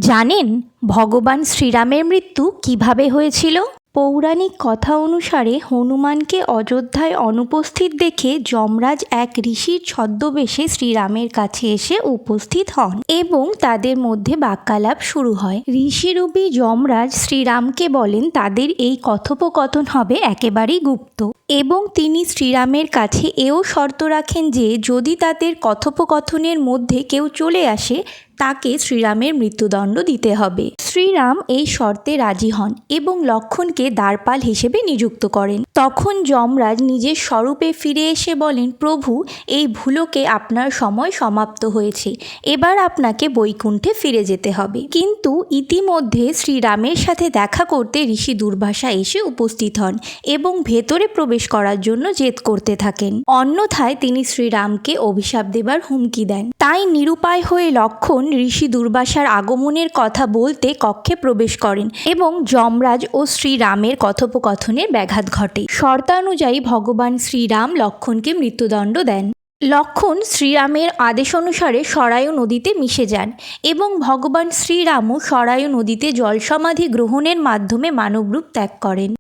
জানেন ভগবান শ্রীরামের মৃত্যু কিভাবে হয়েছিল? পৌরাণিক কথা অনুসারে হনুমানকে অযোধ্যায় অনুপস্থিত দেখে যমরাজ এক ঋষির ছদ্মবেশে শ্রীরামের কাছে এসে উপস্থিত হন এবং তাদের মধ্যে বাক্যালাপ শুরু হয়। ঋষিরূপী যমরাজ শ্রীরামকে বলেন তাদের এই কথোপকথন হবে একেবারেই গুপ্ত এবং তিনি শ্রীরামের কাছে এও শর্ত রাখেন যে যদি তাদের কথোপকথনের মধ্যে কেউ চলে আসে তাকে শ্রীরামের মৃত্যুদণ্ড দিতে হবে। শ্রীরাম এই শর্তে রাজি হন এবং লক্ষ্মণকে দ্বারপাল হিসেবে নিযুক্ত করেন। তখন যমরাজ নিজের স্বরূপে ফিরে এসে বলেন, প্রভু, এই ভুলোকে আপনার সময় সমাপ্ত হয়েছে, এবার আপনাকে বৈকুণ্ঠে ফিরে যেতে হবে। কিন্তু ইতিমধ্যে শ্রীরামের সাথে দেখা করতে ঋষি দুর্বাসা এসে উপস্থিত হন এবং ভেতরে প্রবেশ করার জন্য জেদ করতে থাকেন। অন্যথায় তিনি শ্রীরামকে অভিশাপ দেবার হুমকি দেন। তাই নিরুপায় হয়ে লক্ষ্মণ ঋষি দুর্বাসার আগমনের কথা বলতে কক্ষে প্রবেশ করেন এবং যমরাজ ও শ্রীরামের কথোপকথনের ব্যাঘাত ঘটে। শর্তানুযায়ী ভগবান শ্রীরাম লক্ষ্মণকে মৃত্যুদণ্ড দেন। লক্ষ্মণ শ্রীরামের আদেশ অনুসারে সরায়ু নদীতে মিশে যান এবং ভগবান শ্রীরামও সরায়ু নদীতে জলসমাধি গ্রহণের মাধ্যমে মানবরূপ ত্যাগ করেন।